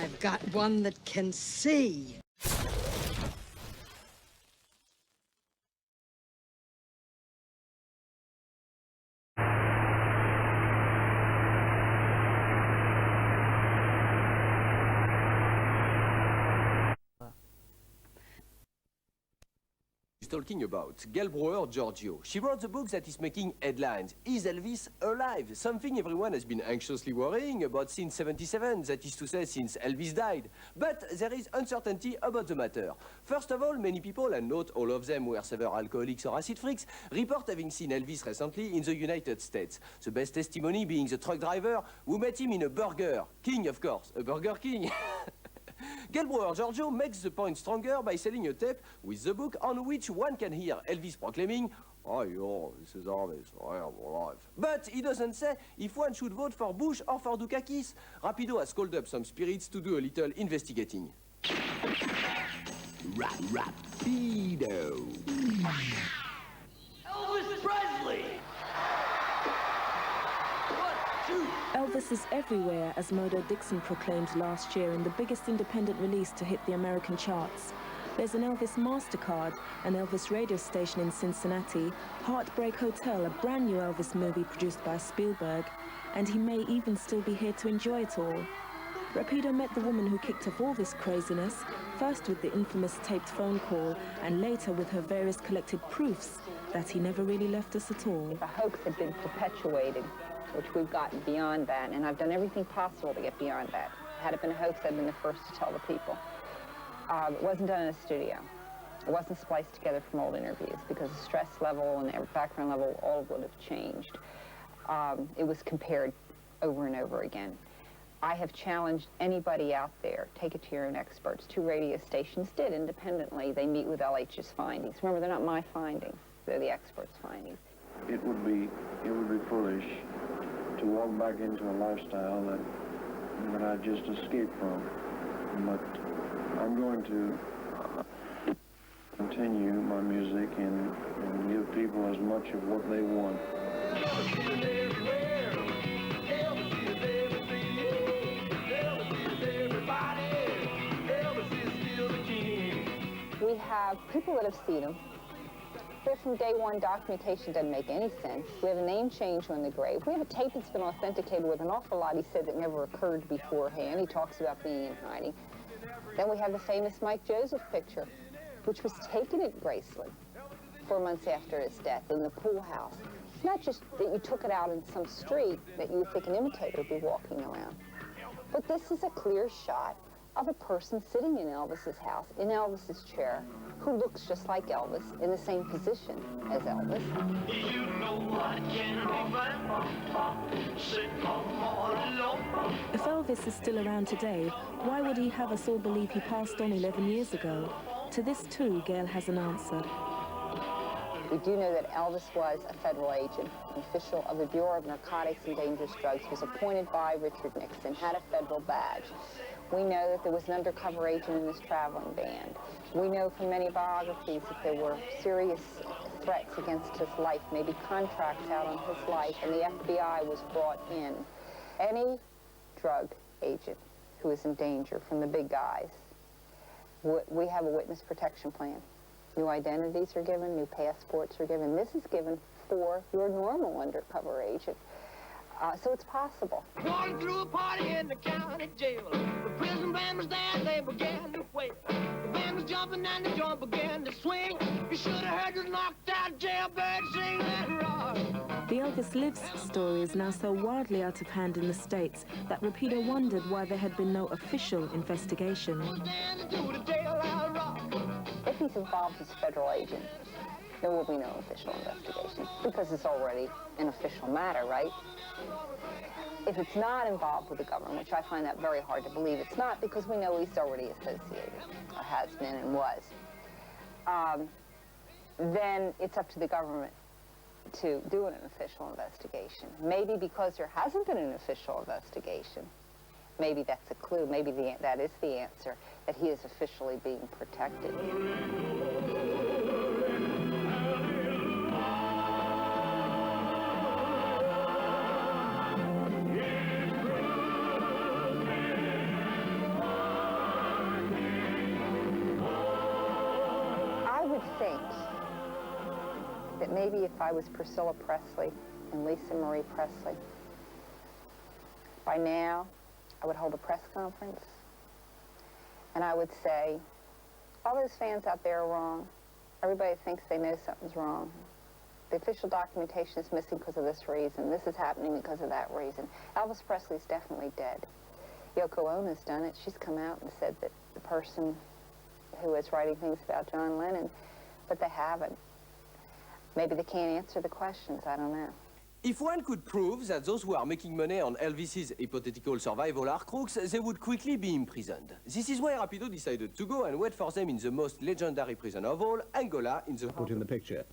I've got one that can see. Talking about Gail Brewer Giorgio. She wrote the book that is making headlines. Is Elvis alive? Something everyone has been anxiously worrying about since '77, that is to say, since Elvis died. But there is uncertainty about the matter. First of all, many people, and not all of them were severe alcoholics or acid freaks, report having seen Elvis recently in the United States. The best testimony being the truck driver who met him in a Burger King, of course, a Burger King. Gail Brewer Giorgio makes the point stronger by selling a tape with the book on which one can hear Elvis proclaiming, "Oh, yo, this is Elvis, I am alive." But he doesn't say if one should vote for Bush or for Dukakis. Rapido has called up some spirits to do a little investigating. Rapido. Elvis Presley! Elvis is everywhere, as Modo Dixon proclaimed last year in the biggest independent release to hit the American charts. There's an Elvis MasterCard, an Elvis radio station in Cincinnati, Heartbreak Hotel, a brand new Elvis movie produced by Spielberg, and he may even still be here to enjoy it all. Rapido met the woman who kicked off all this craziness, first with the infamous taped phone call, and later with her various collected proofs that he never really left us at all. The hoax had been perpetuated, which we've gotten beyond that, and I've done everything possible to get beyond that. Had it been a hoax, I'd been the first to tell the people. It wasn't done in a studio. It wasn't spliced together from old interviews, because the stress level and the background level all would have changed. It was compared over and over again. I have challenged anybody out there, take it to your own experts. 2 radio stations did independently. They meet with LH's findings. Remember, they're not my findings. They're the experts' findings. It would be foolish to walk back into a lifestyle that I just escaped from. But I'm going to continue my music and give people as much of what they want. We have people that have seen him. There from day one, documentation doesn't make any sense. We have a name change on the grave. We have a tape that's been authenticated with an awful lot he said that never occurred beforehand. He talks about being in hiding. Then we have the famous Mike Joseph picture, which was taken at Graceland 4 months after his death in the pool house. Not just that you took it out in some street that you would think an imitator would be walking around, but this is a clear shot of a person sitting in Elvis's house, in Elvis's chair, who looks just like Elvis, in the same position as Elvis. You know I If Elvis is still around today, why would he have us all believe he passed on 11 years ago? To this too, Gail has an answer. We do know that Elvis was a federal agent, an official of the Bureau of Narcotics and Dangerous Drugs, was appointed by Richard Nixon, had a federal badge. We know that there was an undercover agent in this traveling band. We know from many biographies that there were serious threats against his life, maybe contracts out on his life, and the FBI was brought in. Any drug agent who is in danger from the big guys, we have a witness protection plan. New identities are given, new passports are given. This is given for your normal undercover agent. So it's possible. Going through a party in the county jail. The prison band was there, they began to wail. The band was jumping and the joint began to swing. You should have heard the knocked out jailbird sing that rock. The Elvis Lives story is now so wildly out of hand in the States that Rapido wondered why there had been no official investigation. If he's involved as a federal agent, there will be no official investigation, because it's already an official matter, right? If it's not involved with the government, which I find that very hard to believe, it's not, because we know he's already associated, or has been and was, then it's up to the government to do an official investigation. Maybe because there hasn't been an official investigation, maybe that's a clue, maybe that is the answer, that he is officially being protected. that maybe if I was Priscilla Presley and Lisa Marie Presley, by now I would hold a press conference and I would say, all those fans out there are wrong. Everybody thinks they know something's wrong. The official documentation is missing because of this reason. This is happening because of that reason. Elvis Presley's definitely dead. Yoko Ono's done it. She's come out and said that the person who was writing things about John Lennon, but they haven't. Maybe they can't answer the questions. I don't know. If one could prove that those who are making money on Elvis's hypothetical survival are crooks, they would quickly be imprisoned. This is why Rapido decided to go and wait for them in the most legendary prison of all, Angola, in the Put in the picture.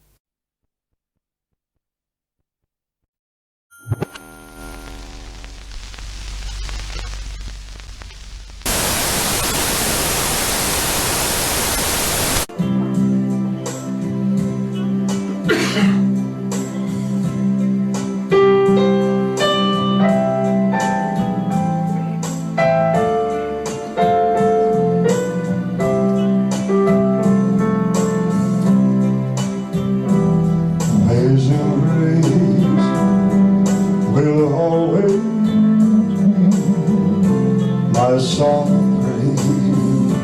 Song of praise,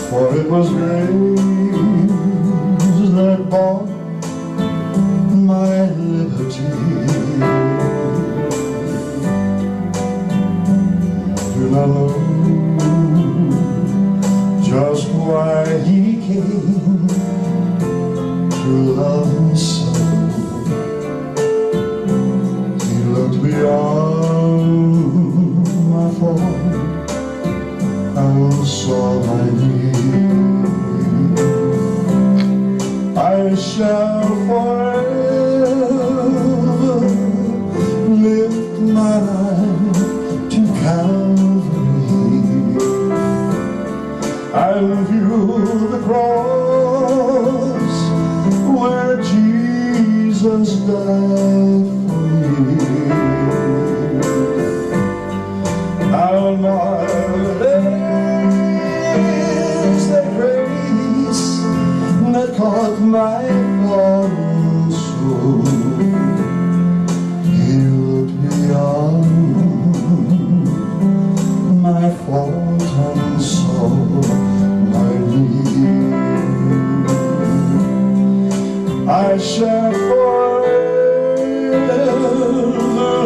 for it was grace that bought my liberty. I do not know just why he came to love me so. He looked beyond and saw my need. I shall forever lift my eye to Calvary and view the cross where Jesus died for me. And is the grace that caught my fallen soul. He looked beyond my fault and saw my need. I shall forever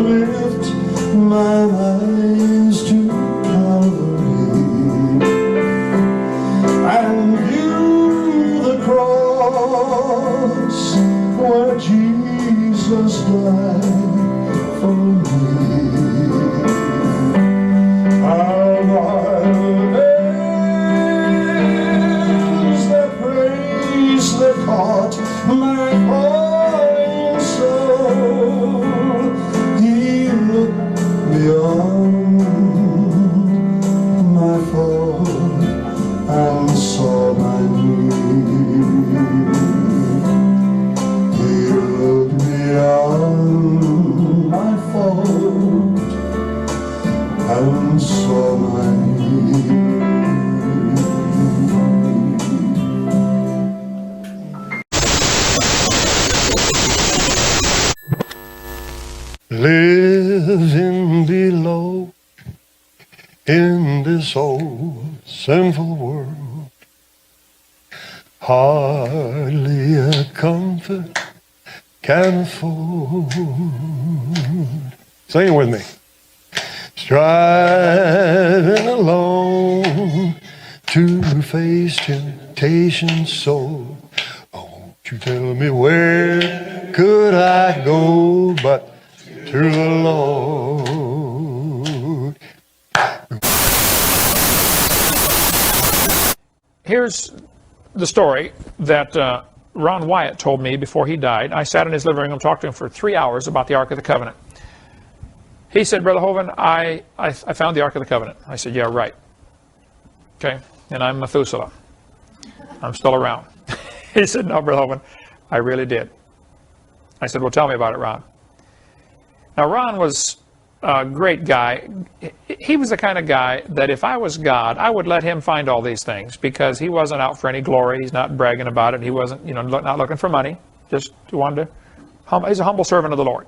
lift my eyes to Calvary and view the cross where Jesus died for me. And is the praise that caught my falling soul. He looked beyond my fault and saw my need. He looked beyond my fault and saw my need. Living below in this old sinful world, hardly a comfort can afford. Sing it with me. Striving alone to face temptation so. Oh, you tell me where could I go but to the Lord. Here's the story that Ron Wyatt told me before he died. I sat in his living room and talked to him for 3 hours about the Ark of the Covenant. He said, Brother Hovind, I found the Ark of the Covenant. I said, yeah, right. Okay, and I'm Methuselah. I'm still around. He said, no, Brother Hovind, I really did. I said, well, tell me about it, Ron. Now, Ron was great guy. He was the kind of guy that if I was God, I would let him find all these things, because he wasn't out for any glory. He's not bragging about it. He wasn't, not looking for money. Just wanted to, he's a humble servant of the Lord.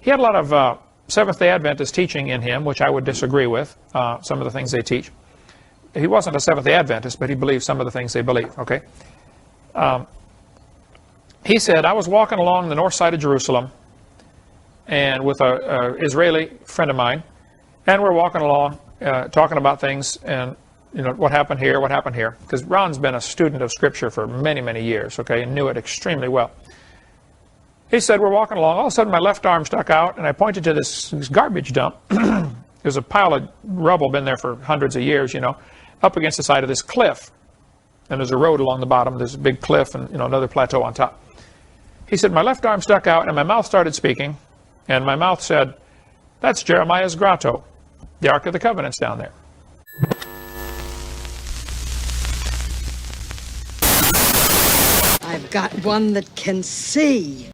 He had a lot of Seventh-day Adventist teaching in him, which I would disagree with, some of the things they teach. He wasn't a Seventh-day Adventist, but he believed some of the things they believe, okay? He said, I was walking along the north side of Jerusalem and with an Israeli friend of mine, and we're walking along talking about things, and what happened here, because Ron's been a student of Scripture for many, many years, okay, and knew it extremely well. He said, we're walking along, all of a sudden my left arm stuck out, and I pointed to this garbage dump. There's a pile of rubble, been there for hundreds of years, up against the side of this cliff. And there's a road along the bottom, there's a big cliff and another plateau on top. He said, my left arm stuck out, and my mouth started speaking, and my mouth said, that's Jeremiah's grotto. The Ark of the Covenant's down there. I've got one that can see.